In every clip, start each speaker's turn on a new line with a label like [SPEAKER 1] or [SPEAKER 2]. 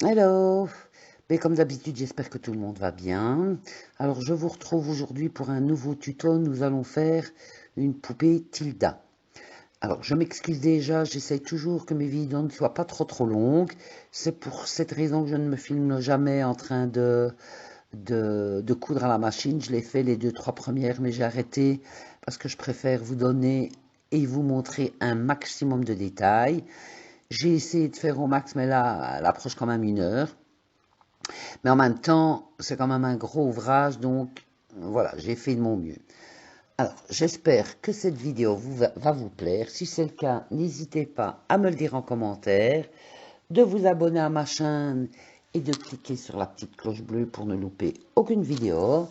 [SPEAKER 1] Hello! Mais comme d'habitude, j'espère que tout le monde va bien. Alors, je vous retrouve aujourd'hui pour un nouveau tuto. Nous allons faire une poupée Tilda. Alors, je m'excuse déjà, j'essaye toujours que mes vidéos ne soient pas trop longues. C'est pour cette raison que je ne me filme jamais en train de coudre à la machine. Je l'ai fait les 2, 3 premières, mais j'ai arrêté parce que je préfère vous donner et vous montrer un maximum de détails. J'ai essayé de faire au max, mais là, elle approche quand même 1 heure. Mais en même temps, c'est quand même un gros ouvrage, donc voilà, j'ai fait de mon mieux. Alors, j'espère que cette vidéo va vous plaire. Si c'est le cas, n'hésitez pas à me le dire en commentaire, de vous abonner à ma chaîne et de cliquer sur la petite cloche bleue pour ne louper aucune vidéo.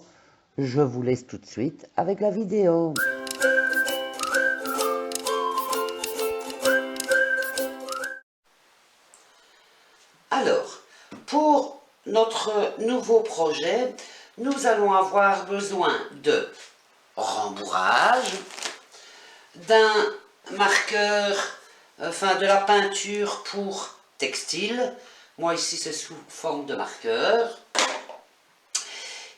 [SPEAKER 1] Je vous laisse tout de suite avec la vidéo. Alors, pour notre nouveau projet, nous allons avoir besoin de rembourrage, d'un marqueur, enfin de la peinture pour textile. Moi ici c'est sous forme de marqueur.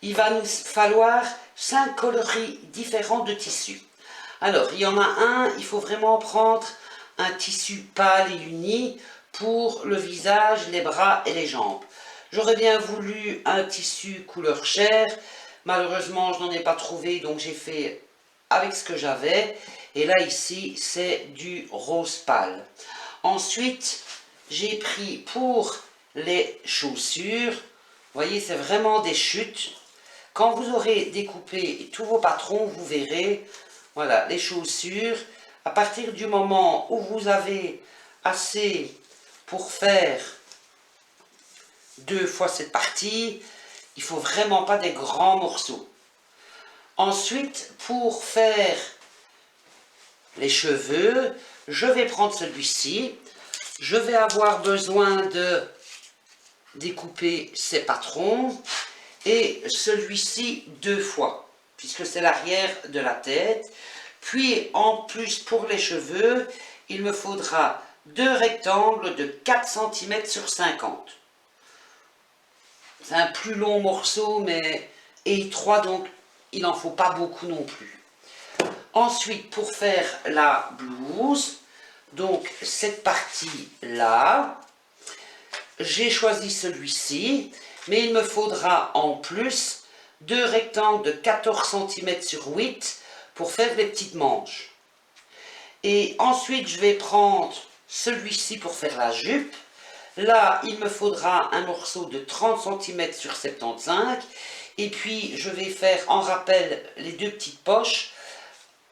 [SPEAKER 1] Il va nous falloir 5 coloris différents de tissus. Alors il y en a un, il faut vraiment prendre un tissu pâle et uni pour le visage, les bras et les jambes. J'aurais bien voulu un tissu couleur chair, malheureusement je n'en ai pas trouvé, donc j'ai fait avec ce que j'avais. Et là ici c'est du rose pâle. Ensuite j'ai pris pour les chaussures, vous voyez c'est vraiment des chutes. Quand vous aurez découpé tous vos patrons, vous verrez, voilà, les chaussures. À partir du moment où vous avez assez pour faire 2 fois cette partie, il ne faut vraiment pas des grands morceaux. Ensuite, pour faire les cheveux, je vais prendre celui-ci. Je vais avoir besoin de découper ces patrons et celui-ci 2 fois, puisque c'est l'arrière de la tête. Puis en plus pour les cheveux, il me faudra 2 rectangles de 4 cm sur 50. C'est un plus long morceau, mais étroit, donc il n'en faut pas beaucoup non plus. Ensuite, pour faire la blouse, donc cette partie-là, j'ai choisi celui-ci, mais il me faudra en plus 2 rectangles de 14 cm sur 8 pour faire les petites manches. Et ensuite, je vais prendre celui-ci pour faire la jupe. Là, il me faudra un morceau de 30 cm sur 75. Et puis, je vais faire en rappel les 2 petites poches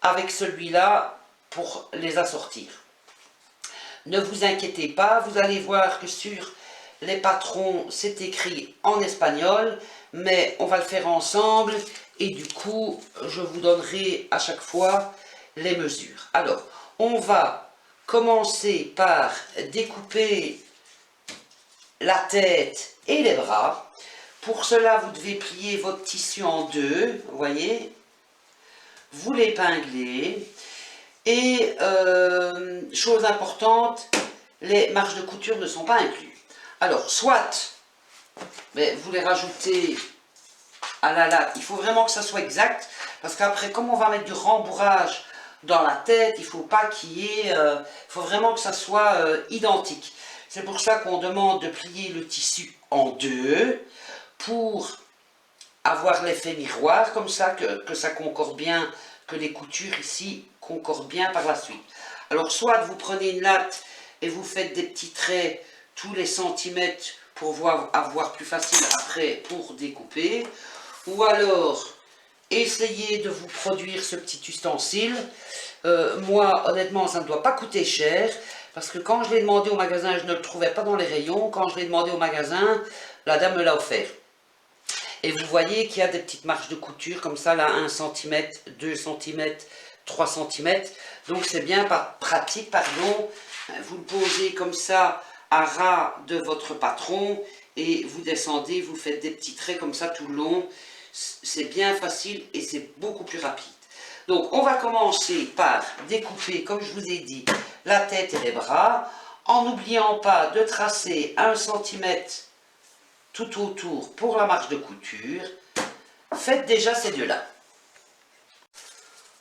[SPEAKER 1] avec celui-là pour les assortir. Ne vous inquiétez pas, vous allez voir que sur les patrons, c'est écrit en espagnol, mais on va le faire ensemble et du coup, je vous donnerai à chaque fois les mesures. Alors, on va commencer par découper la tête et les bras. Pour cela, vous devez plier votre tissu en 2, vous voyez. Vous l'épinglez. Et, chose importante, les marges de couture ne sont pas incluses. Alors, soit vous les rajoutez à la latte, il faut vraiment que ça soit exact, parce qu'après, comme on va mettre du rembourrage dans la tête, il ne faut pas qu'il y ait, il faut vraiment que ça soit identique. C'est pour ça qu'on demande de plier le tissu en 2, pour avoir l'effet miroir, comme ça, que ça concorde bien, que les coutures ici concordent bien par la suite. Alors, soit vous prenez une latte et vous faites des petits traits tous les centimètres pour avoir plus facile après pour découper, ou alors essayez de vous produire ce petit ustensile. Moi, honnêtement, ça ne doit pas coûter cher, parce que quand je l'ai demandé au magasin, je ne le trouvais pas dans les rayons. Quand je l'ai demandé au magasin, la dame me l'a offert. Et vous voyez qu'il y a des petites marges de couture, comme ça, là, 1 cm, 2 cm, 3 cm. Donc c'est bien pratique, pardon. Vous le posez comme ça à ras de votre patron et vous descendez, vous faites des petits traits comme ça tout le long. C'est bien facile et c'est beaucoup plus rapide. Donc on va commencer par découper, comme je vous ai dit, la tête et les bras. en n'oubliant pas de tracer 1 cm tout autour pour la marge de couture. Faites déjà ces deux-là.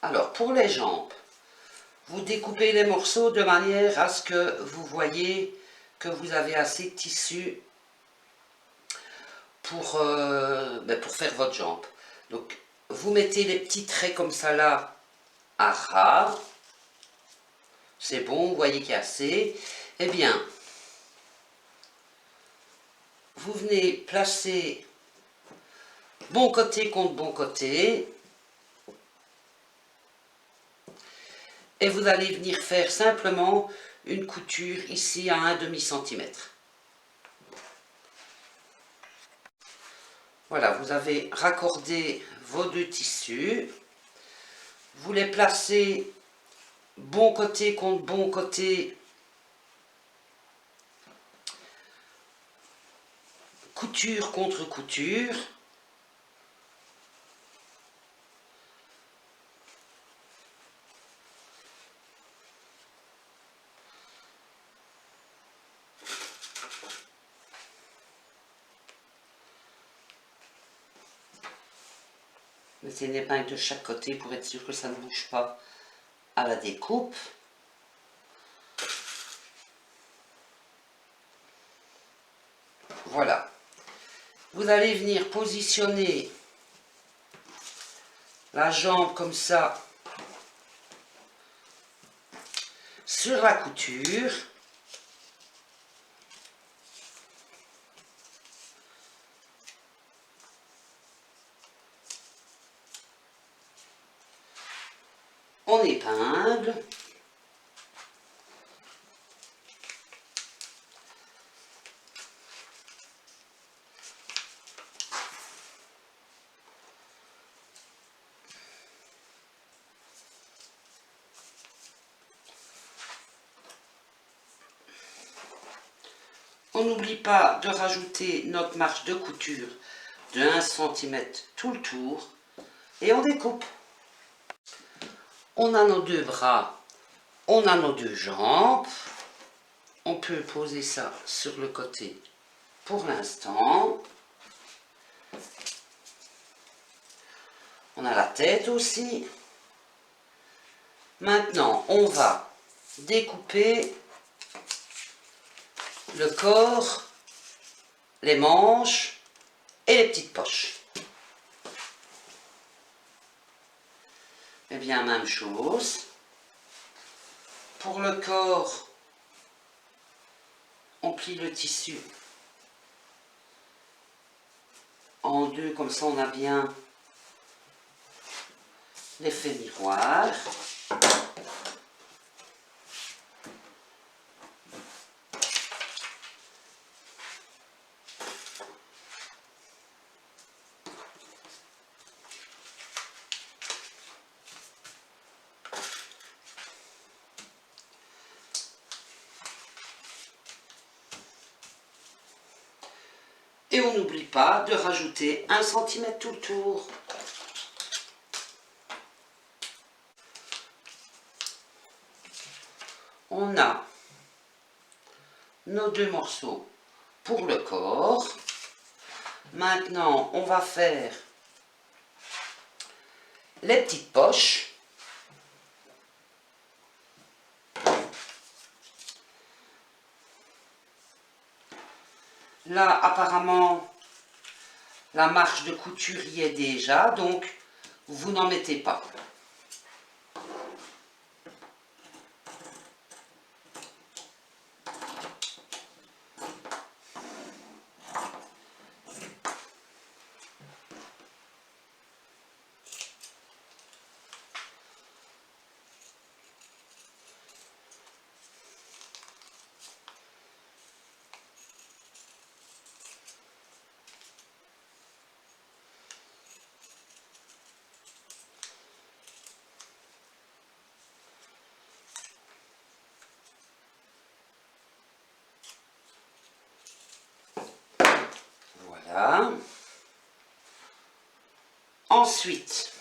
[SPEAKER 1] Alors, pour les jambes, vous découpez les morceaux de manière à ce que vous voyez que vous avez assez de tissu pour faire votre jambe. Donc, vous mettez les petits traits comme ça là, à ras. C'est bon, vous voyez qu'il y a assez. Eh bien, vous venez placer bon côté contre bon côté. Et vous allez venir faire simplement une couture ici à 1/2 centimètre. Voilà, vous avez raccordé vos deux tissus. Vous les placez bon côté contre bon côté, couture contre couture. Mettez une épingle de chaque côté pour être sûr que ça ne bouge pas à la découpe. Voilà. Vous allez venir positionner la jambe comme ça sur la couture. On épingle. On n'oublie pas de rajouter notre marge de couture de 1 cm tout le tour et on découpe. On a nos deux bras, on a nos deux jambes. On peut poser ça sur le côté pour l'instant. On a la tête aussi. Maintenant, on va découper le corps, les manches et les petites poches. Eh bien, même chose. Pour le corps, on plie le tissu en deux, comme ça on a bien l'effet miroir. Et on n'oublie pas de rajouter 1 cm tout le tour. On a nos deux morceaux pour le corps. Maintenant, on va faire les petites poches. Là, apparemment, la marge de couture y est déjà, donc vous n'en mettez pas. Voilà. Ensuite,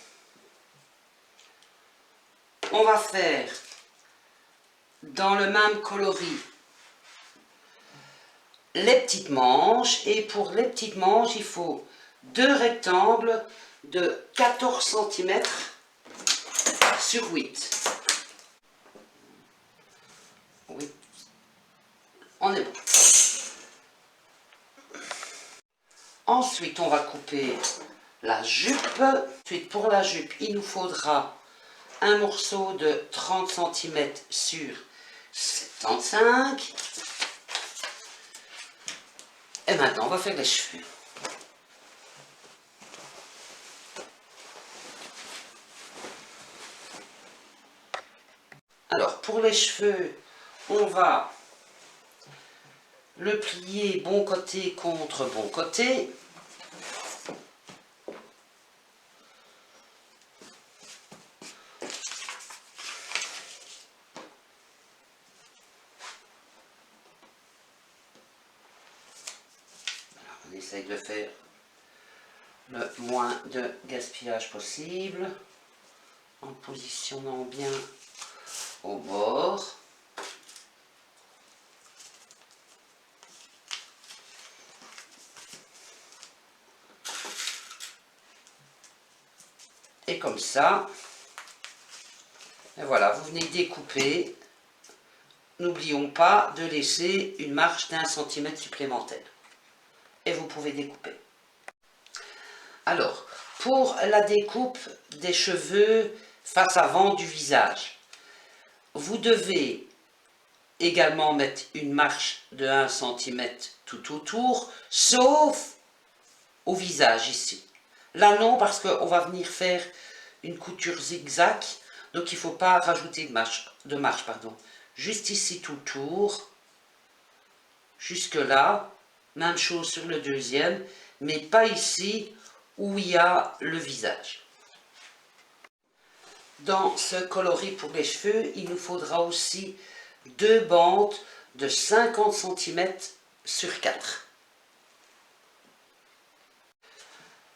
[SPEAKER 1] on va faire dans le même coloris les petites manches. Et pour les petites manches, il faut 2 rectangles de 14 cm sur 8. Oui, on est bon. Ensuite, on va couper la jupe. Ensuite, pour la jupe, il nous faudra un morceau de 30 cm sur 75. Et maintenant, on va faire les cheveux. Alors, pour les cheveux, on va le plier bon côté contre bon côté. Alors, on essaye de faire le moins de gaspillage possible en positionnant bien au bord. Et comme ça, et voilà, vous venez découper. N'oublions pas de laisser une marge d'1 cm supplémentaire. Et vous pouvez découper. Alors, pour la découpe des cheveux face avant du visage, vous devez également mettre une marge de 1 cm tout autour, sauf au visage ici. Là non, parce qu'on va venir faire une couture zigzag, donc il ne faut pas rajouter de marge, pardon. Juste ici tout autour, jusque là, même chose sur le deuxième, mais pas ici où il y a le visage. Dans ce coloris pour les cheveux, il nous faudra aussi 2 bandes de 50 cm sur 4.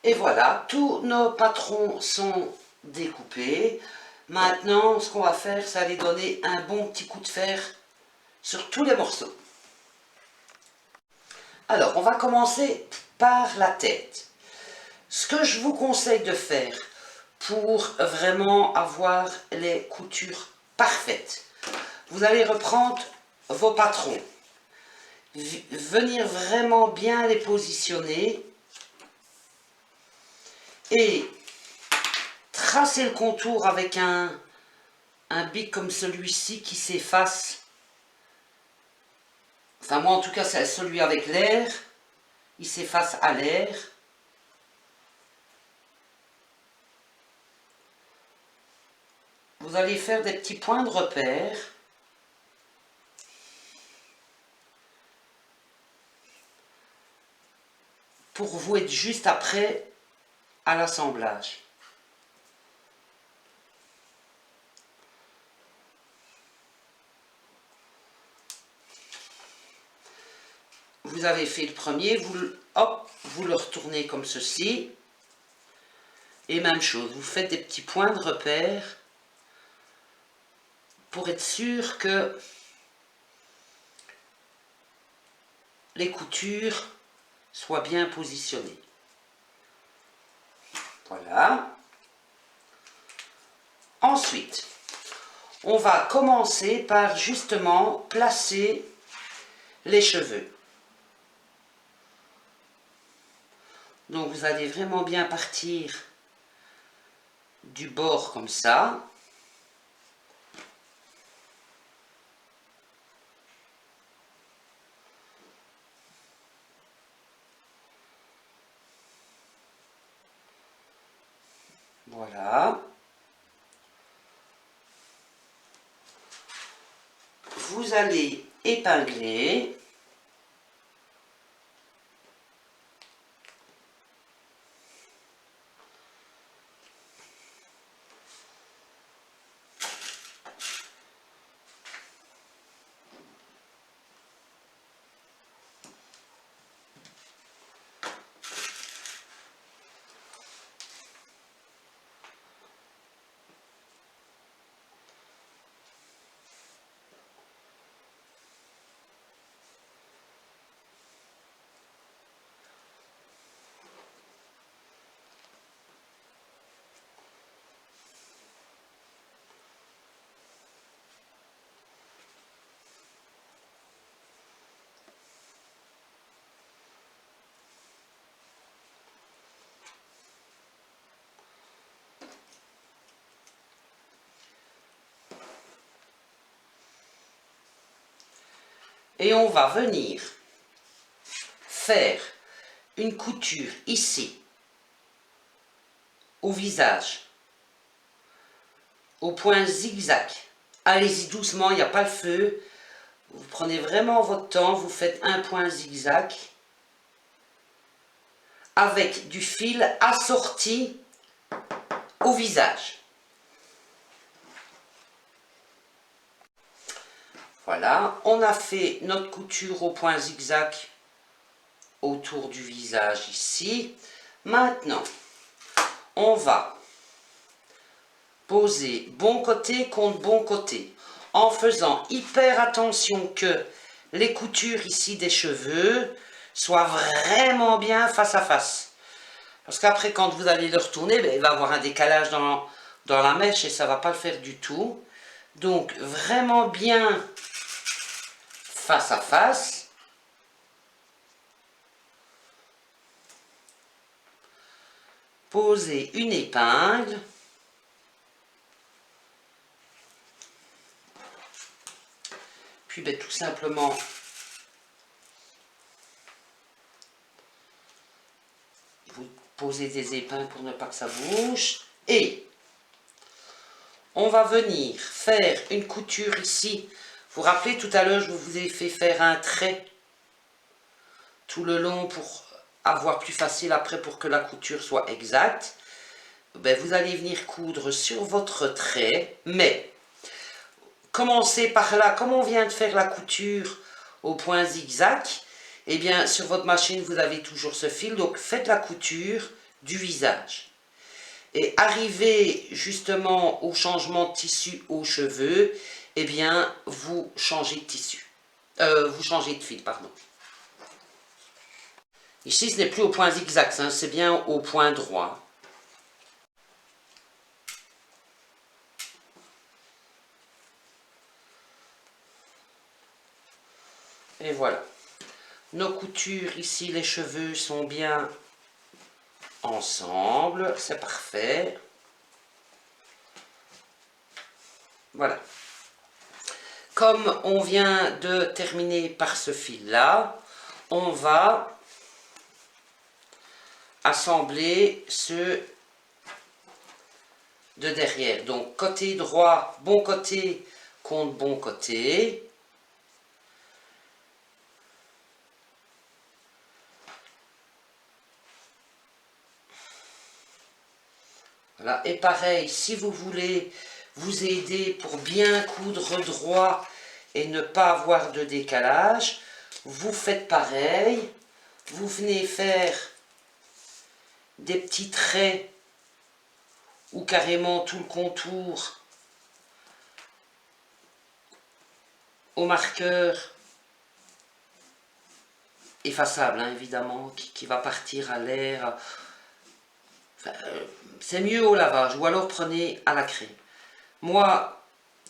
[SPEAKER 1] Et voilà, tous nos patrons sont découpés. Maintenant, ce qu'on va faire, c'est aller donner un bon petit coup de fer sur tous les morceaux. Alors, on va commencer par la tête. Ce que je vous conseille de faire pour vraiment avoir les coutures parfaites, vous allez reprendre vos patrons, venir vraiment bien les positionner et tracer le contour avec un bic comme celui-ci qui s'efface. Enfin moi en tout cas c'est celui avec l'air, il s'efface à l'air. Vous allez faire des petits points de repère. Pour vous être juste après à l'assemblage. Vous avez fait le premier, vous le retournez comme ceci. Et même chose, vous faites des petits points de repère pour être sûr que les coutures soient bien positionnées. Voilà. Ensuite, on va commencer par justement placer les cheveux. Donc vous allez vraiment bien partir du bord comme ça. Voilà. Vous allez épingler. Et on va venir faire une couture ici, au visage, au point zigzag. Allez-y doucement, il n'y a pas le feu. Vous prenez vraiment votre temps, vous faites un point zigzag avec du fil assorti au visage. Voilà, on a fait notre couture au point zigzag autour du visage ici. Maintenant, on va poser bon côté contre bon côté en faisant hyper attention que les coutures ici des cheveux soient vraiment bien face à face. Parce qu'après, quand vous allez le retourner, ben, il va y avoir un décalage dans la mèche et ça ne va pas le faire du tout. Donc, vraiment bien face à face. Posez une épingle. Puis ben, tout simplement vous posez des épingles pour ne pas que ça bouge. Et on va venir faire une couture ici. Vous vous rappelez tout à l'heure, je vous ai fait faire un trait tout le long pour avoir plus facile après pour que la couture soit exacte. Ben, vous allez venir coudre sur votre trait, mais commencez par là, comme on vient de faire la couture au point zigzag, et bien sur votre machine vous avez toujours ce fil, donc faites la couture du visage. Et arrivé justement au changement de tissu aux cheveux, et bien vous changez de tissu, vous changez de fil, pardon. Ici ce n'est plus au point zigzag, hein, c'est bien au point droit. Et voilà. Nos coutures, ici, les cheveux sont bien ensemble. C'est parfait. Voilà. Comme on vient de terminer par ce fil-là, on va assembler ceux de derrière. Donc, côté droit, bon côté contre bon côté. Voilà. Et pareil, si vous voulez vous aider pour bien coudre droit et ne pas avoir de décalage, vous faites pareil. Vous venez faire des petits traits ou carrément tout le contour au marqueur effaçable, hein, évidemment, qui va partir à l'air. Enfin, c'est mieux au lavage, ou alors prenez à la craie. Moi,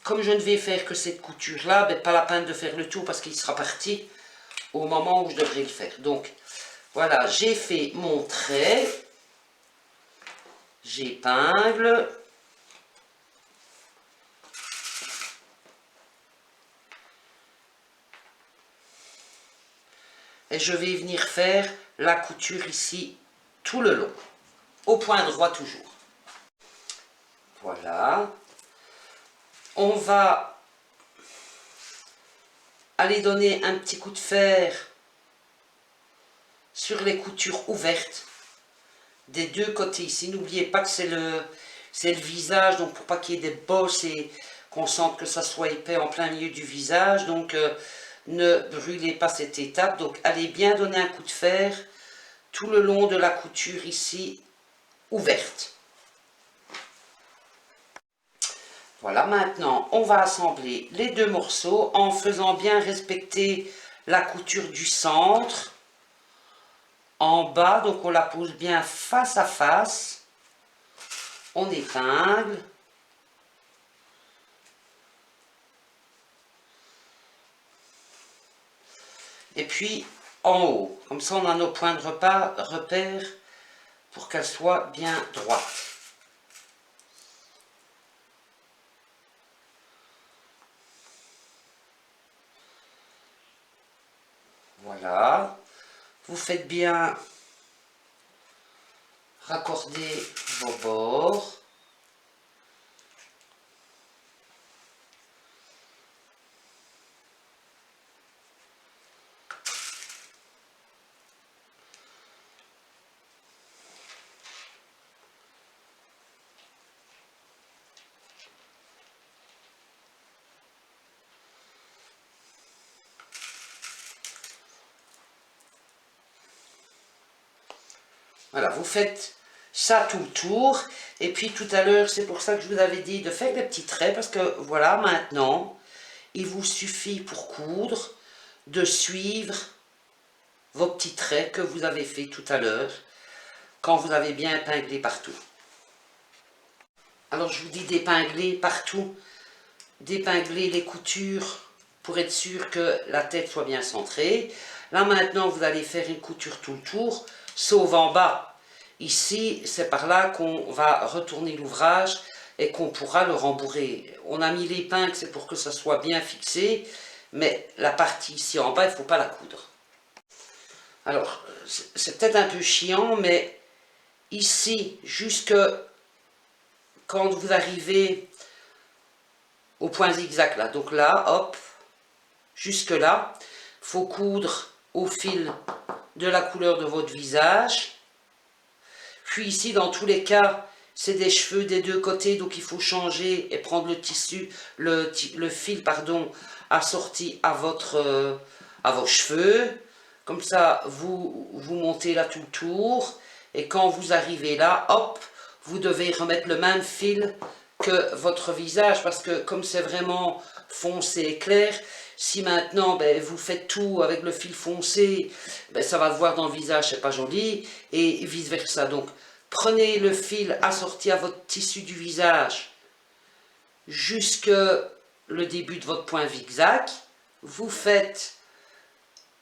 [SPEAKER 1] comme je ne vais faire que cette couture-là, ben, pas la peine de faire le tour parce qu'il sera parti au moment où je devrais le faire. Donc, voilà, j'ai fait mon trait, j'épingle, et je vais venir faire la couture ici tout le long, au point droit toujours. Voilà. On va aller donner un petit coup de fer sur les coutures ouvertes des deux côtés ici. N'oubliez pas que c'est le visage, donc pour pas qu'il y ait des bosses et qu'on sente que ça soit épais en plein milieu du visage. Donc ne brûlez pas cette étape. Donc allez bien donner un coup de fer tout le long de la couture ici ouverte. Voilà, maintenant on va assembler les deux morceaux en faisant bien respecter la couture du centre en bas. Donc on la pose bien face à face, on épingle. Et puis en haut, comme ça on a nos points de repère pour qu'elles soient bien droites. Voilà. Vous faites bien raccorder vos bords. Voilà, vous faites ça tout le tour. Et puis tout à l'heure, c'est pour ça que je vous avais dit de faire des petits traits. Parce que voilà, maintenant, il vous suffit pour coudre de suivre vos petits traits que vous avez fait tout à l'heure. Quand vous avez bien épinglé partout. Alors je vous dis d'épingler partout. D'épingler les coutures pour être sûr que la tête soit bien centrée. Là maintenant, vous allez faire une couture tout le tour, sauf en bas. Ici, c'est par là qu'on va retourner l'ouvrage et qu'on pourra le rembourrer. On a mis l'épingle, c'est pour que ça soit bien fixé, mais la partie ici en bas, il ne faut pas la coudre. Alors, c'est peut-être un peu chiant, mais ici, jusque quand vous arrivez au point zigzag là, donc là, hop, jusque là, il faut coudre au fil de la couleur de votre visage. Puis ici, dans tous les cas, c'est des cheveux des deux côtés, donc il faut changer et prendre le tissu, le fil, pardon, assorti à vos cheveux. Comme ça, vous montez là tout le tour. Et quand vous arrivez là, hop, vous devez remettre le même fil que votre visage, parce que comme c'est vraiment foncé et clair, si maintenant ben, vous faites tout avec le fil foncé, ben, ça va se voir dans le visage, c'est pas joli, et vice versa. Donc prenez le fil assorti à votre tissu du visage jusque le début de votre point zigzag, vous faites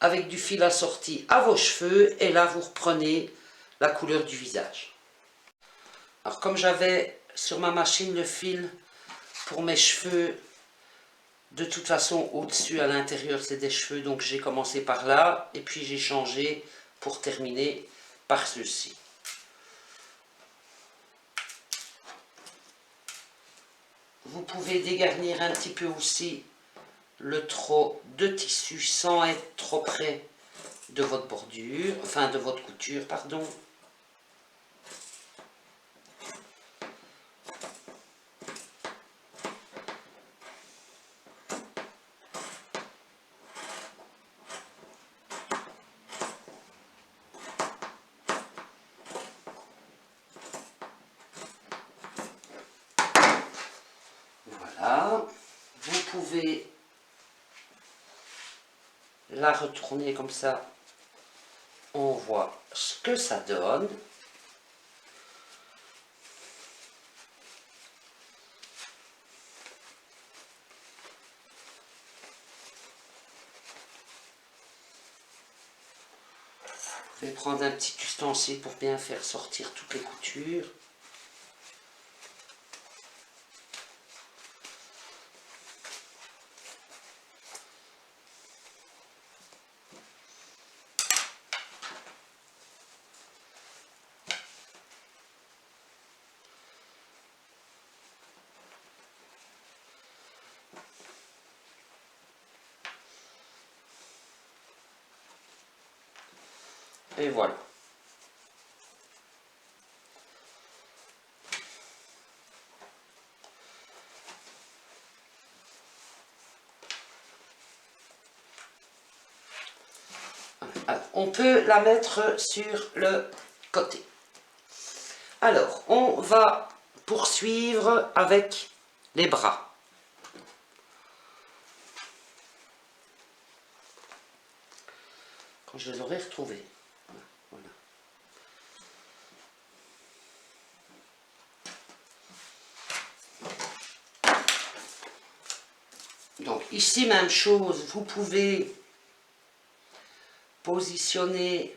[SPEAKER 1] avec du fil assorti à vos cheveux, et là vous reprenez la couleur du visage. Alors comme j'avais sur ma machine le fil pour mes cheveux, de toute façon au-dessus à l'intérieur c'est des cheveux, donc j'ai commencé par là et puis j'ai changé pour terminer par ceci. Vous pouvez dégarnir un petit peu aussi le trou de tissu sans être trop près de votre bordure, enfin de votre couture, pardon. Voilà, vous pouvez la retourner comme ça, on voit ce que ça donne. Je vais prendre un petit ustensile pour bien faire sortir toutes les coutures. Et voilà. Alors, on peut la mettre sur le côté. Alors, on va poursuivre avec les bras. Quand je les aurai retrouvés. Voilà. Donc ici, même chose, vous pouvez positionner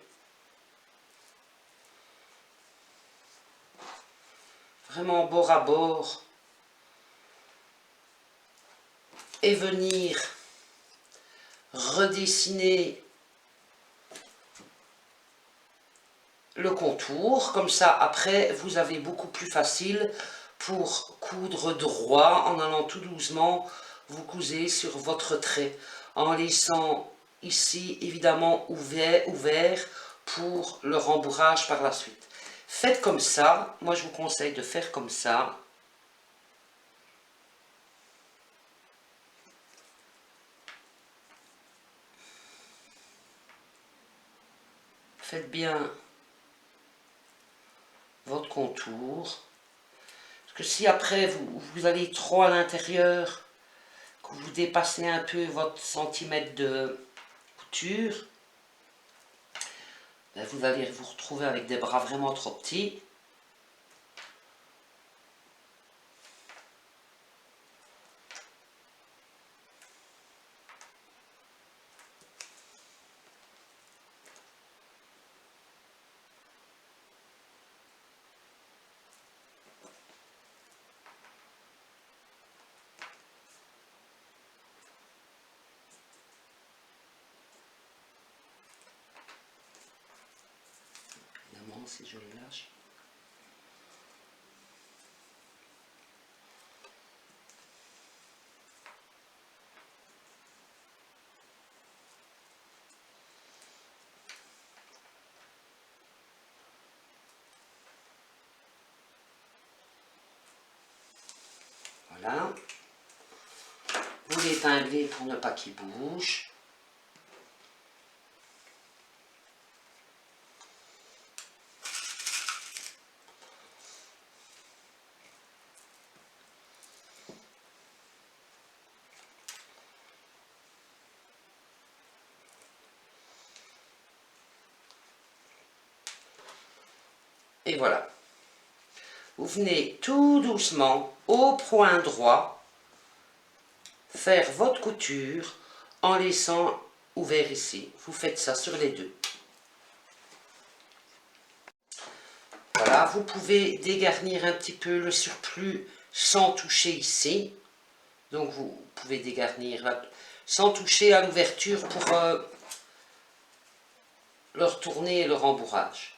[SPEAKER 1] vraiment bord à bord et venir redessiner le contour. Comme ça, après, vous avez beaucoup plus facile pour coudre droit en allant tout doucement. Vous cousez sur votre trait en laissant ici évidemment ouvert pour le rembourrage par la suite. Faites comme ça. Moi, je vous conseille de faire comme ça. Faites bien votre contour. Parce que si après vous allez trop à l'intérieur, que vous dépassez un peu votre centimètre de couture, ben vous allez vous retrouver avec des bras vraiment trop petits. Évidemment, si je le lâche. Voilà. Vous l'épinglez pour ne pas qu'il bouge. Et voilà. Vous venez tout doucement au point droit faire votre couture en laissant ouvert ici. Vous faites ça sur les deux. Voilà, vous pouvez dégarnir un petit peu le surplus sans toucher ici. Donc vous pouvez dégarnir là, sans toucher à l'ouverture pour le retourner et le rembourrage.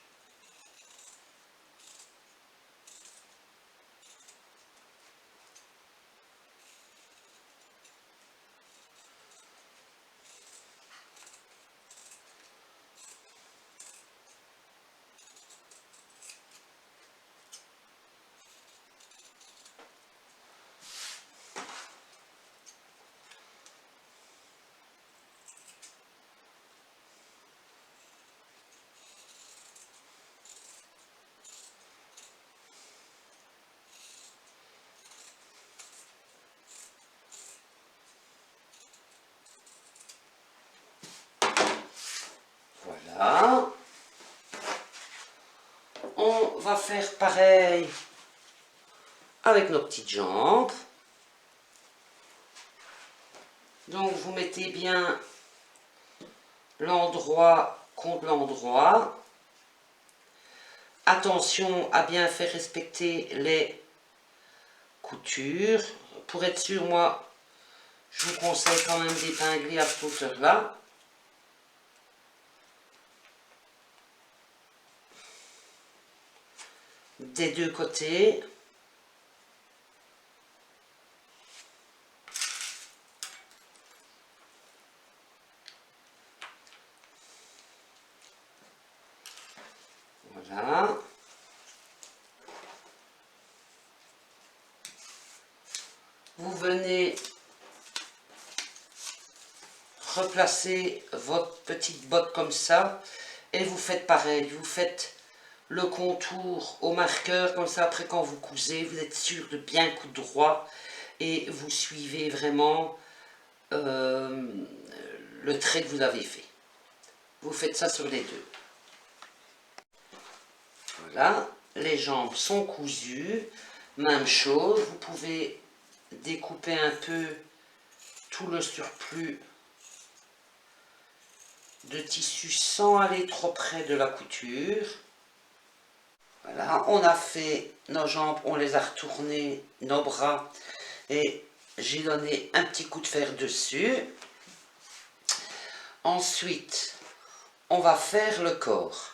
[SPEAKER 1] Voilà. On va faire pareil avec nos petites jambes. Donc vous mettez bien l'endroit contre l'endroit. Attention à bien faire respecter les coutures. Pour être sûr, moi, je vous conseille quand même d'épingler à cette hauteur-là. Des deux côtés. Voilà. Vous venez replacer votre petite botte comme ça et vous faites pareil. Vous faites le contour au marqueur, comme ça après quand vous cousez, vous êtes sûr de bien coudre droit et vous suivez vraiment le trait que vous avez fait. Vous faites ça sur les deux. Voilà, les jambes sont cousues, même chose, vous pouvez découper un peu tout le surplus de tissu sans aller trop près de la couture. Voilà, on a fait nos jambes, on les a retournées, nos bras, et j'ai donné un petit coup de fer dessus. Ensuite, on va faire le corps.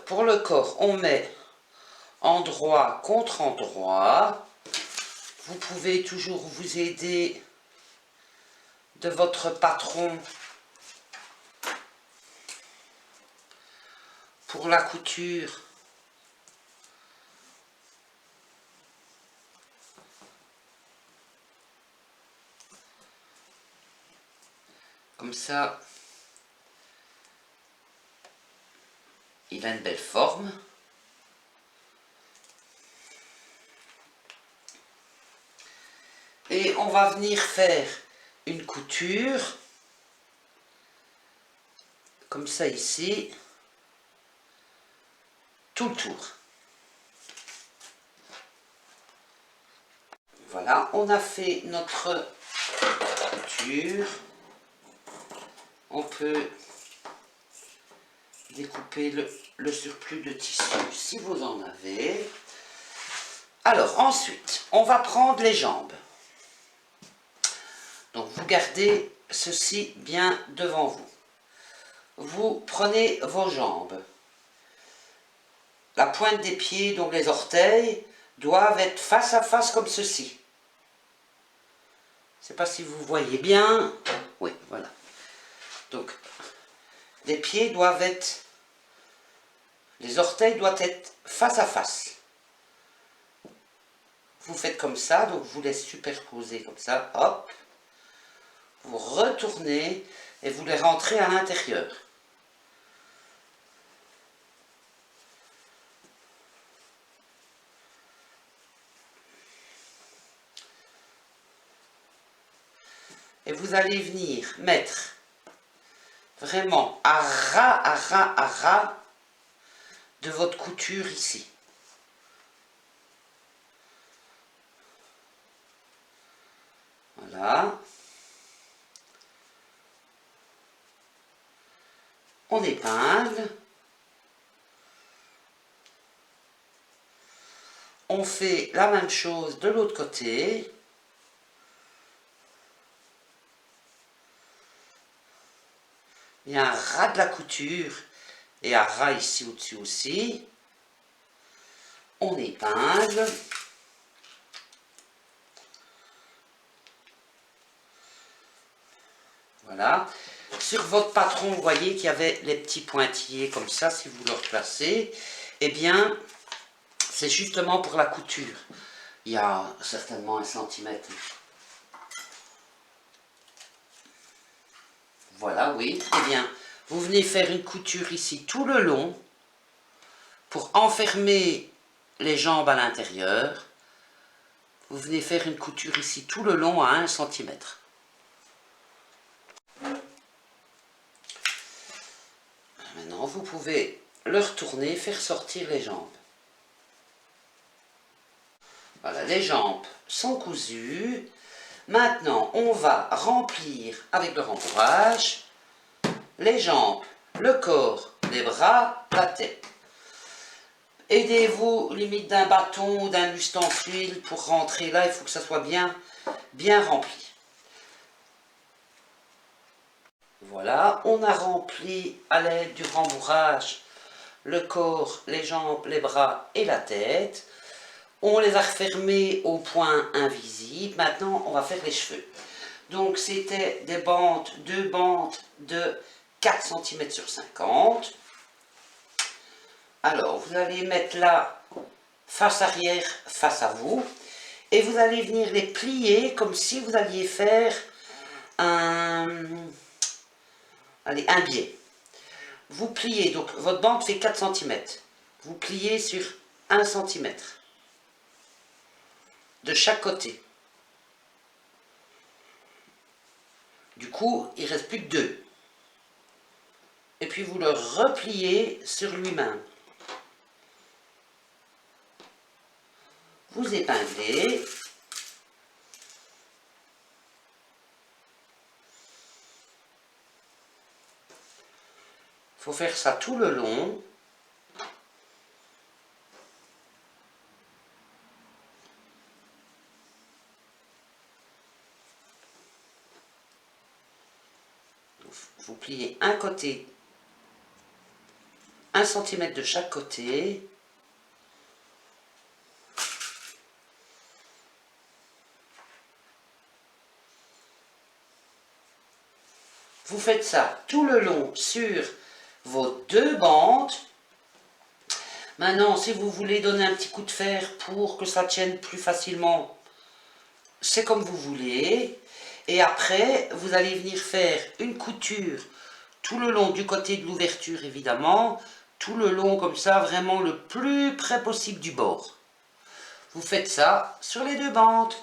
[SPEAKER 1] pour le corps, on met endroit contre endroit. Vous pouvez toujours vous aider de votre patron pour la couture. Comme ça, il a une belle forme. Et on va venir faire une couture, comme ça ici, tout le tour. Voilà, on a fait notre couture. On peut découper le surplus de tissu si vous en avez. Alors ensuite, on va prendre les jambes. Donc vous gardez ceci bien devant vous. Vous prenez vos jambes. La pointe des pieds, donc les orteils, doivent être face à face comme ceci. Je ne sais pas si vous voyez bien. Oui, voilà. Donc, les pieds doivent être... Les orteils doivent être face à face. Vous faites comme ça, donc vous les superposez comme ça, hop. Vous retournez et vous les rentrez à l'intérieur. Et vous allez venir mettre vraiment à ras de votre couture ici. Voilà. On épingle. On fait la même chose de l'autre côté. Il y a un ras de la couture et un ras ici au-dessus aussi. On épingle. Voilà. Sur votre patron, vous voyez qu'il y avait les petits pointillés comme ça, si vous le replacez. Eh bien, c'est justement pour la couture. Il y a certainement 1 centimètre. Voilà, oui. Eh bien, vous venez faire une couture ici tout le long pour enfermer les jambes à l'intérieur. Vous venez faire une couture ici tout le long à 1 centimètre. Maintenant, vous pouvez le retourner, faire sortir les jambes. Voilà, les jambes sont cousues. Maintenant, on va remplir avec le rembourrage les jambes, le corps, les bras, la tête. Aidez-vous limite d'un bâton ou d'un ustensile pour rentrer là. Il faut que ça soit bien rempli. Voilà, on a rempli à l'aide du rembourrage le corps, les jambes, les bras et la tête. On les a refermés au point invisible. Maintenant, on va faire les cheveux. Donc, c'était des bandes, 2 bandes de 4 cm sur 50. Alors, vous allez mettre là, face arrière, face à vous. Et vous allez venir les plier comme si vous alliez faire un biais. Vous pliez, donc votre bande fait 4 cm. Vous pliez sur 1 cm. De chaque côté. Du coup, il ne reste plus que 2. Et puis vous le repliez sur lui-même. Vous épinglez. Il faut faire ça tout le long. Vous pliez un 1 cm de chaque côté. Vous faites ça tout le long sur vos 2 bandes. Maintenant, si vous voulez donner un petit coup de fer pour que ça tienne plus facilement, c'est comme vous voulez. Et après, vous allez venir faire une couture tout le long du côté de l'ouverture, évidemment. Tout le long, comme ça, vraiment le plus près possible du bord. Vous faites ça sur les 2 bandes.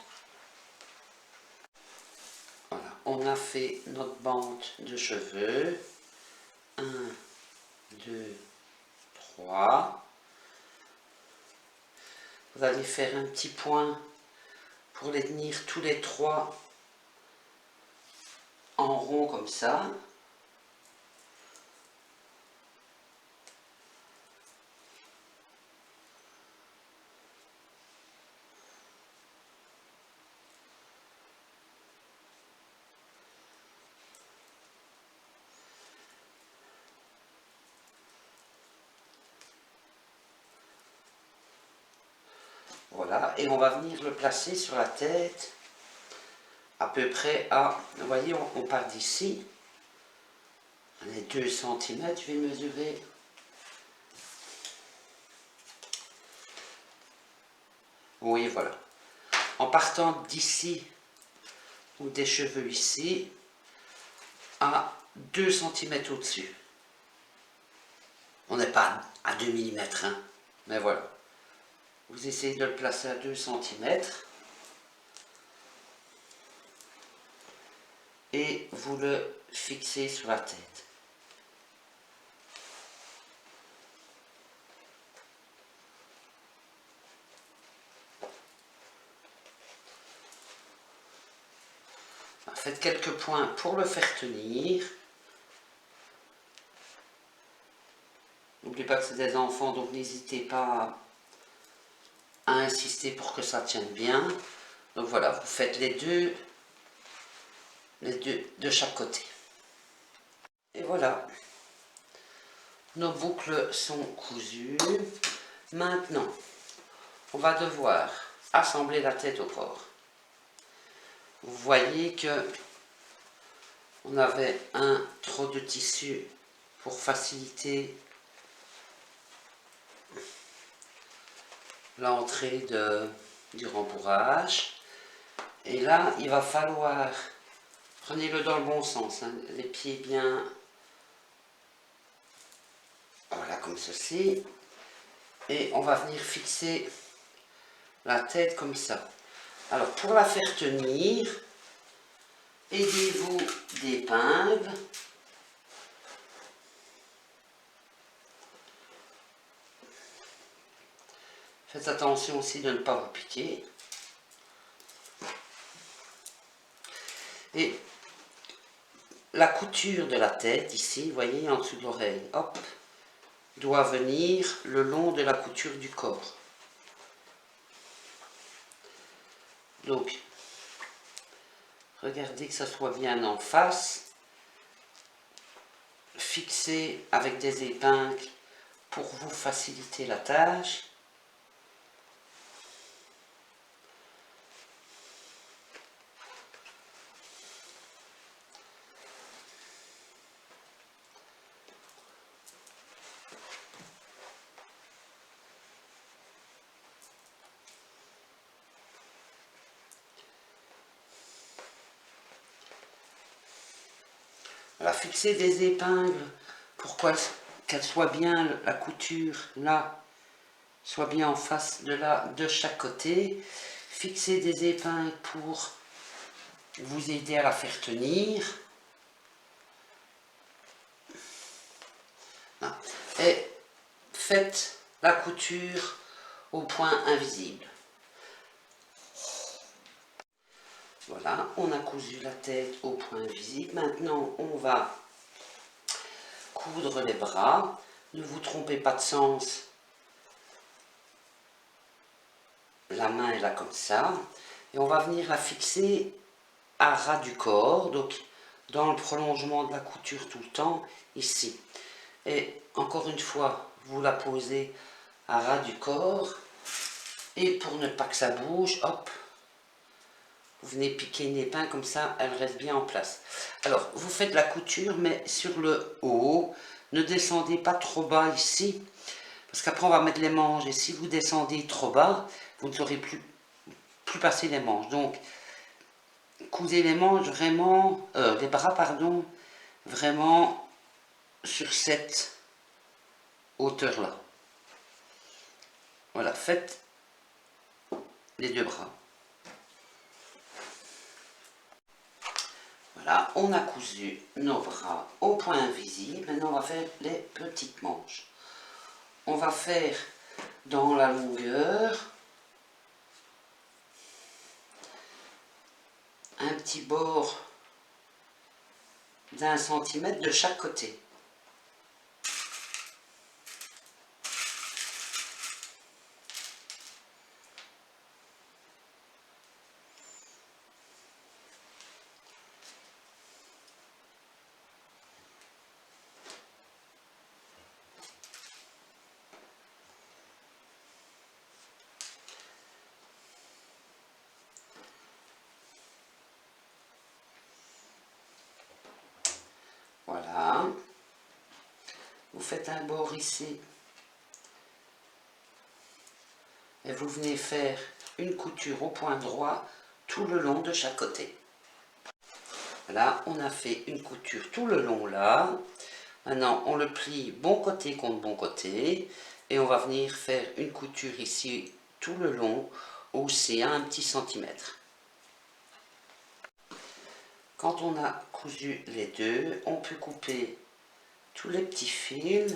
[SPEAKER 1] Voilà, on a fait notre bande de cheveux. 1, 2, 3. Vous allez faire un petit point pour les tenir tous les 3 en rond comme ça. Voilà, et on va venir le placer sur la tête à peu près à, vous voyez, on part d'ici, on est 2 cm, je vais mesurer. Oui, voilà. En partant d'ici, ou des cheveux ici, à 2 cm au-dessus. On n'est pas à 2 mm, hein, mais voilà. Vous essayez de le placer à 2 cm. Et vous le fixez sur la tête. Faites quelques points pour le faire tenir. N'oubliez pas que c'est des enfants, donc n'hésitez pas à insister pour que ça tienne bien. Donc voilà, vous faites les deux de chaque côté. Et voilà, nos boucles sont cousues. Maintenant, on va devoir assembler la tête au corps. Vous voyez que on avait un trop de tissu pour faciliter l'entrée du rembourrage. Et là, il va falloir, prenez-le dans le bon sens, hein, les pieds bien, voilà, comme ceci. Et on va venir fixer la tête comme ça. Alors, pour la faire tenir, aidez-vous d'épingles. Faites attention aussi de ne pas vous piquer. Et la couture de la tête, ici, vous voyez, en dessous de l'oreille, hop, doit venir le long de la couture du corps. Donc, regardez que ça soit bien en face. Fixez avec des épingles pour vous faciliter la tâche. Voilà, fixer des épingles pour qu'elle soit bien, la couture là, soit bien en face de chaque côté. Fixer des épingles pour vous aider à la faire tenir. Et faites la couture au point invisible. Voilà, on a cousu la tête au point invisible. Maintenant, on va coudre les bras. Ne vous trompez pas de sens. La main est là comme ça. Et on va venir la fixer à ras du corps. Donc, dans le prolongement de la couture tout le temps, ici. Et encore une fois, vous la posez à ras du corps. Et pour ne pas que ça bouge, hop, vous venez piquer une épingle comme ça, elle reste bien en place. Alors, vous faites la couture, mais sur le haut. Ne descendez pas trop bas ici, parce qu'après on va mettre les manches. Et si vous descendez trop bas, vous ne saurez plus passer les manches. Donc, cousez les manches vraiment, les bras, pardon, vraiment sur cette hauteur-là. Voilà, faites les deux bras. Voilà, on a cousu nos bras au point invisible. Maintenant, on va faire les petites manches. On va faire dans la longueur un petit bord d'1 centimètre de chaque côté. Voilà. Vous faites un bord ici. Et vous venez faire une couture au point droit tout le long de chaque côté. Voilà, on a fait une couture tout le long là. Maintenant, on le plie bon côté contre bon côté. Et on va venir faire une couture ici tout le long, aussi à 1 petit centimètre. Quand on a cousu les deux, on peut couper tous les petits fils.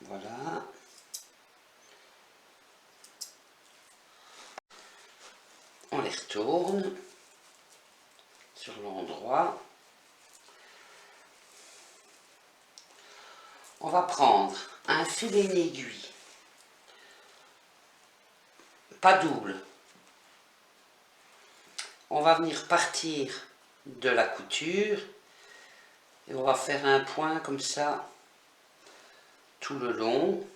[SPEAKER 1] Voilà. On les retourne sur l'endroit. On va prendre un fil et une aiguille. Pas double. On va venir partir de la couture et on va faire un point comme ça tout le long.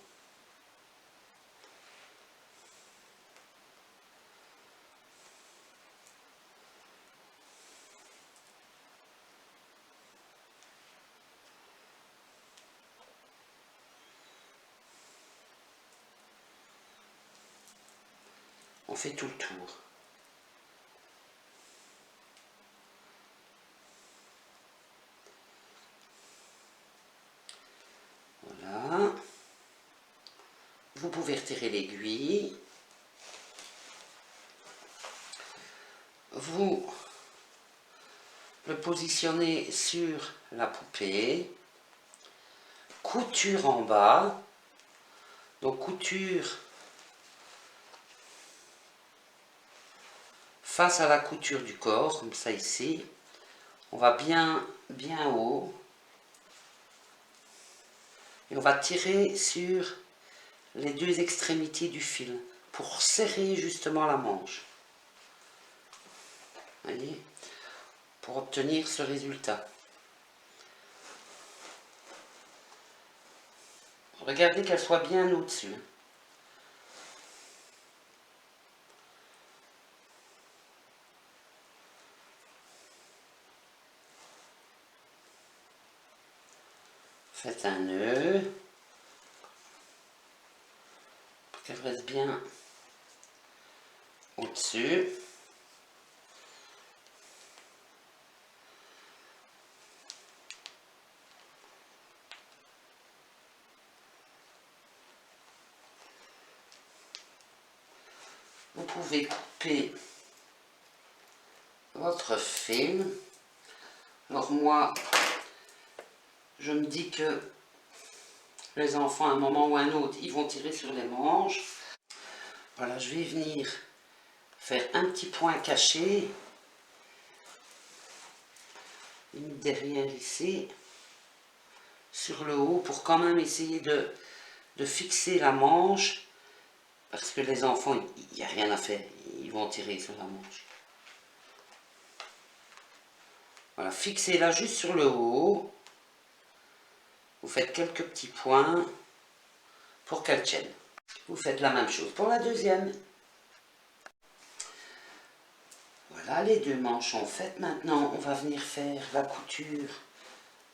[SPEAKER 1] On fait tout le tour. Voilà. Vous pouvez retirer l'aiguille. Vous le positionnez sur la poupée. Couture en bas. Donc couture face à la couture du corps, comme ça ici. On va bien haut. Et on va tirer sur les deux extrémités du fil pour serrer justement la manche. Voyez, pour obtenir ce résultat. Regardez qu'elle soit bien au-dessus. Faites un nœud pour qu'elle reste bien au-dessus. Vous pouvez couper votre fil. Alors moi, je me dis que les enfants, à un moment ou à un autre, ils vont tirer sur les manches. Voilà, je vais venir faire un petit point caché, derrière ici, sur le haut, pour quand même essayer de fixer la manche, parce que les enfants, il n'y a rien à faire, ils vont tirer sur la manche. Voilà, fixez-la juste sur le haut, vous faites quelques petits points pour qu'elle tienne. Vous faites la même chose pour la deuxième. Voilà, les deux manches sont faites. Maintenant, on va venir faire la couture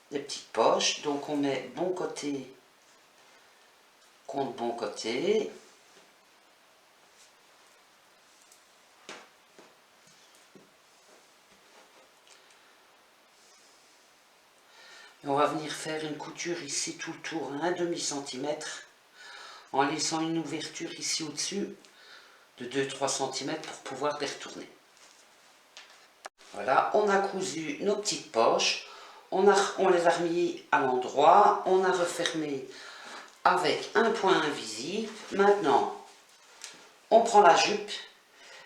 [SPEAKER 1] des petites poches. Donc, on met bon côté contre bon côté. Et on va venir faire une couture ici tout le tour, un demi centimètre, en laissant une ouverture ici au-dessus de 2-3 cm pour pouvoir les retourner. Voilà, on a cousu nos petites poches, on les a remis à l'endroit, on a refermé avec un point invisible. Maintenant, on prend la jupe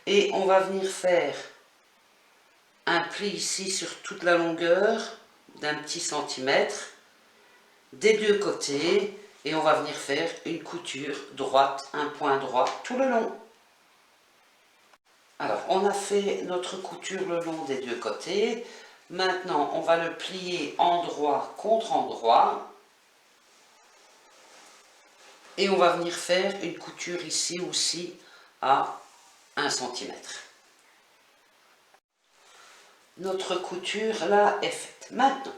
[SPEAKER 1] et on va venir faire un pli ici sur toute la longueur d'un petit centimètre des deux côtés et on va venir faire une couture droite, un point droit tout le long. Alors, on a fait notre couture le long des deux côtés. Maintenant, on va le plier endroit contre endroit. Et on va venir faire une couture ici aussi à 1 cm. Notre couture là est faite. Maintenant,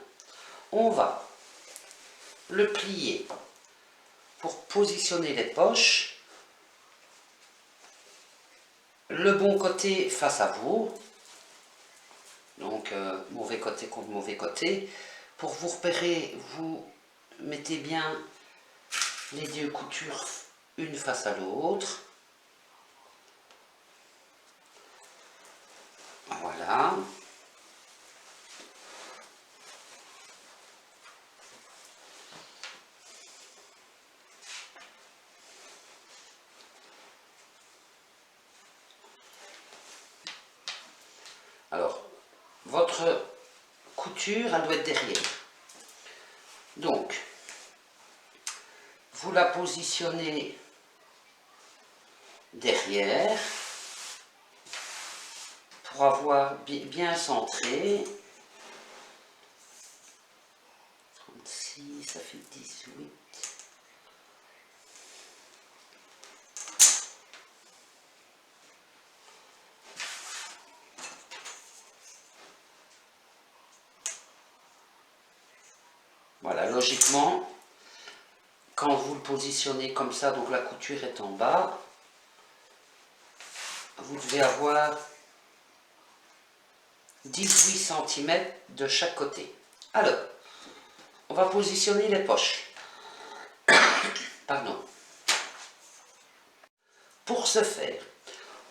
[SPEAKER 1] on va le plier pour positionner les poches. Le bon côté face à vous, donc mauvais côté contre mauvais côté. Pour vous repérer, vous mettez bien les deux coutures une face à l'autre. Voilà. Alors, votre couture, elle doit être derrière. Donc, vous la positionnez derrière pour avoir bien centré. 36, ça fait 18. Voilà, logiquement, quand vous le positionnez comme ça, donc la couture est en bas, vous devez avoir 18 cm de chaque côté. Alors, on va positionner les poches. Pardon. Pour ce faire,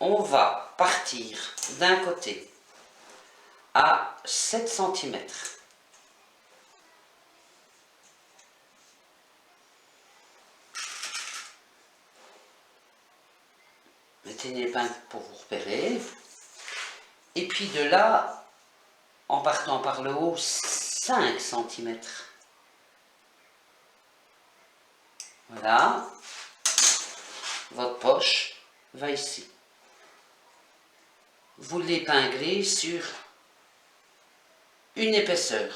[SPEAKER 1] on va partir d'un côté à 7 cm. Mettez une épingle pour vous repérer. Et puis de là, en partant par le haut, 5 cm. Voilà. Votre poche va ici. Vous l'épinglez sur une épaisseur.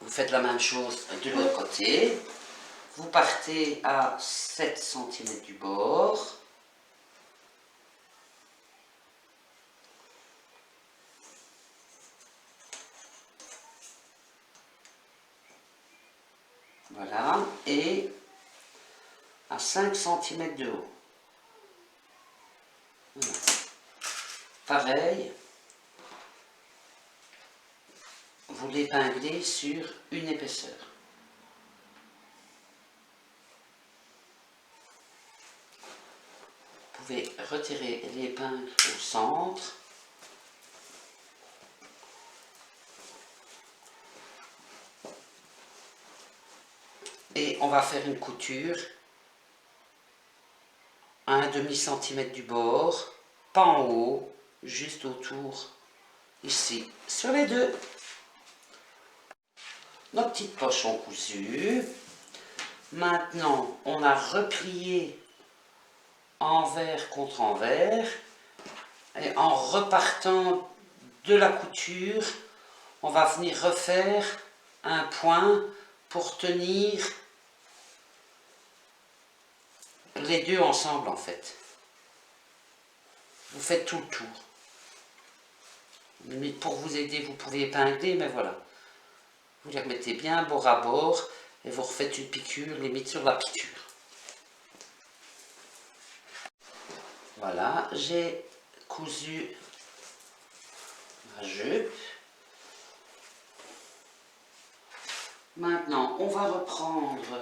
[SPEAKER 1] Vous faites la même chose de l'autre côté. Vous partez à 7 cm du bord. Voilà. Et à 5 cm de haut. Voilà. Pareil. Vous l'épinglez sur une épaisseur. Vous pouvez retirer l'épingle au centre. Et on va faire une couture à 1/2 cm du bord, pas en haut, juste autour, ici, sur les deux. Nos petites poches ont cousu. Maintenant, on a replié envers contre envers. Et en repartant de la couture, on va venir refaire un point pour tenir les deux ensemble en fait. Vous faites tout le tour. Limite pour vous aider, vous pouvez épingler, mais voilà. Vous les remettez bien bord à bord et vous refaites une piqûre, limite sur la piqûre. Voilà, j'ai cousu ma jupe. Maintenant, on va reprendre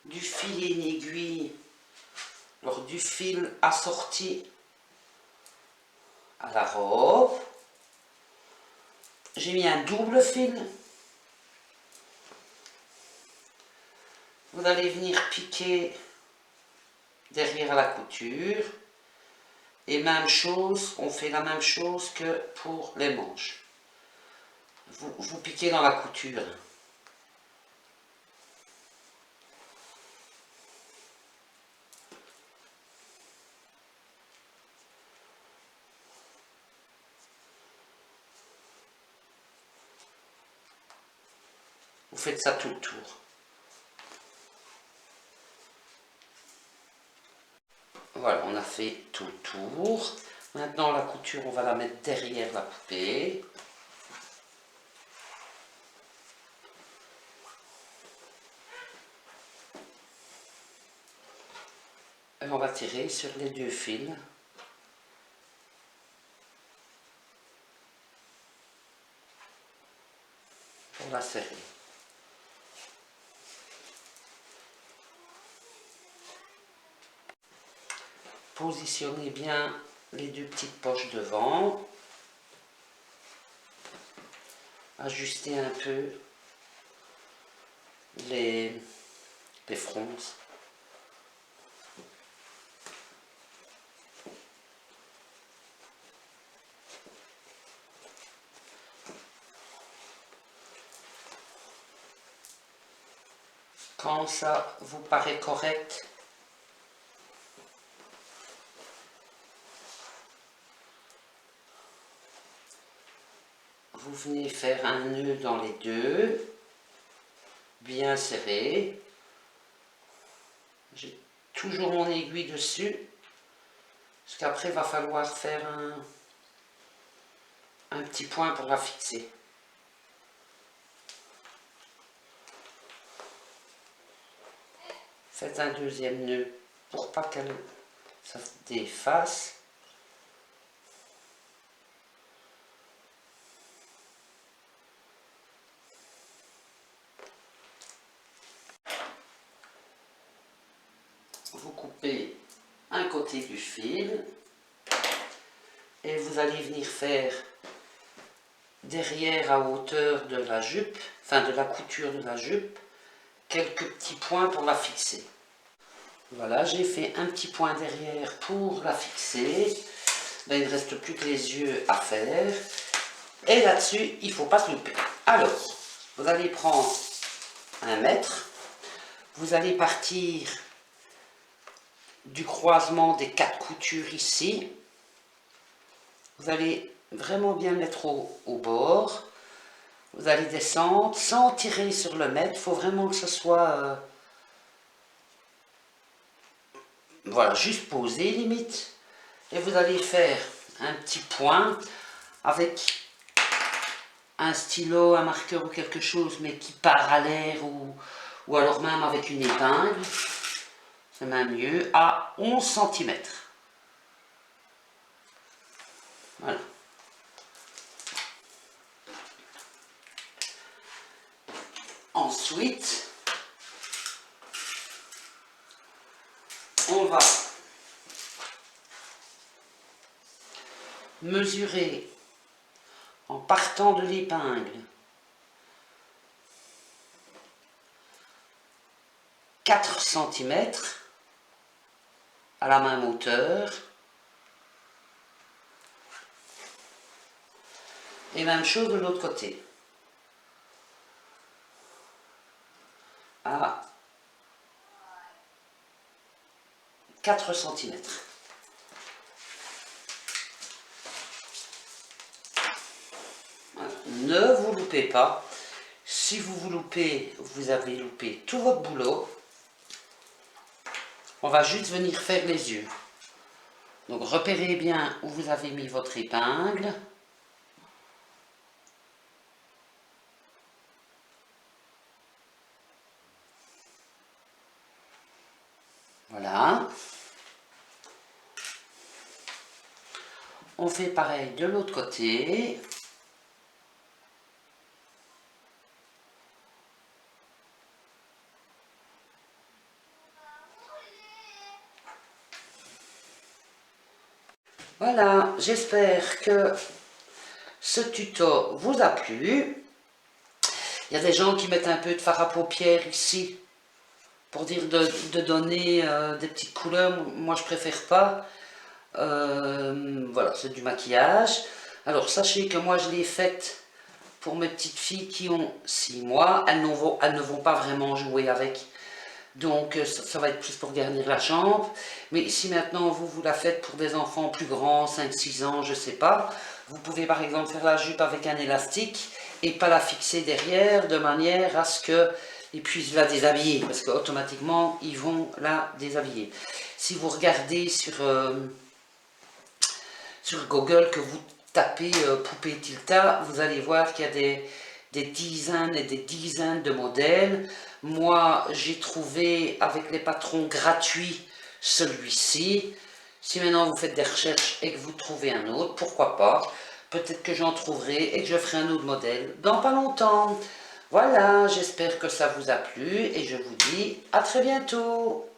[SPEAKER 1] du fil et une aiguille, alors du fil assorti à la robe. J'ai mis un double fil. Vous allez venir piquer derrière la couture. Et même chose, on fait la même chose que pour les manches. Vous piquez dans la couture. Vous faites ça tout le tour. Voilà, on a fait tout le tour. Maintenant, la couture, on va la mettre derrière la poupée. Et on va tirer sur les deux fils. Pour la serrer. Positionnez bien les deux petites poches devant. Ajustez un peu les fronces. Quand ça vous paraît correct, vous venez faire un nœud dans les deux, bien serré. J'ai toujours mon aiguille dessus, parce qu'après il va falloir faire un petit point pour la fixer. Faites un deuxième nœud pour pas qu'elle se défasse. Vous coupez un côté du fil et vous allez venir faire derrière à hauteur de la jupe, enfin de la couture de la jupe, quelques petits points pour la fixer. Voilà, j'ai fait un petit point derrière pour la fixer. Là, il ne reste plus que les yeux à faire. Et là-dessus, il ne faut pas se louper. Alors, vous allez prendre 1 mètre. Vous allez partir du croisement des 4 coutures ici. Vous allez vraiment bien mettre au bord. Vous allez descendre sans tirer sur le mètre. Il faut vraiment que ce soit... voilà, juste posé limite. Et vous allez faire un petit point avec un stylo, un marqueur ou quelque chose, mais qui part à l'air ou alors même avec une épingle. C'est même mieux, à 11 cm. Voilà. Ensuite, on va mesurer en partant de l'épingle 4 cm à la même hauteur. Et même chose de l'autre côté. À 4 cm. Ne vous loupez pas. Si vous vous loupez, vous avez loupé tout votre boulot. On va juste venir faire les yeux. Donc repérez bien où vous avez mis votre épingle. Voilà. On fait pareil de l'autre côté. Voilà, j'espère que ce tuto vous a plu. Il y a des gens qui mettent un peu de fard à paupières ici pour dire de donner des petites couleurs. Moi, je préfère pas. Voilà, c'est du maquillage. Alors, sachez que moi, je l'ai faite pour mes petites filles qui ont 6 mois. Elles ne vont pas vraiment jouer avec. Donc, ça va être plus pour garnir la chambre. Mais si maintenant, vous la faites pour des enfants plus grands, 5-6 ans, je sais pas, vous pouvez par exemple faire la jupe avec un élastique et pas la fixer derrière de manière à ce qu'ils puissent la déshabiller. Parce qu'automatiquement, ils vont la déshabiller. Si vous regardez sur Google, que vous tapez poupée Tilta, vous allez voir qu'il y a des dizaines et des dizaines de modèles. Moi, j'ai trouvé avec les patrons gratuits celui-ci. Si maintenant vous faites des recherches et que vous trouvez un autre, pourquoi pas. Peut-être que j'en trouverai et que je ferai un autre modèle dans pas longtemps. Voilà, j'espère que ça vous a plu et je vous dis à très bientôt.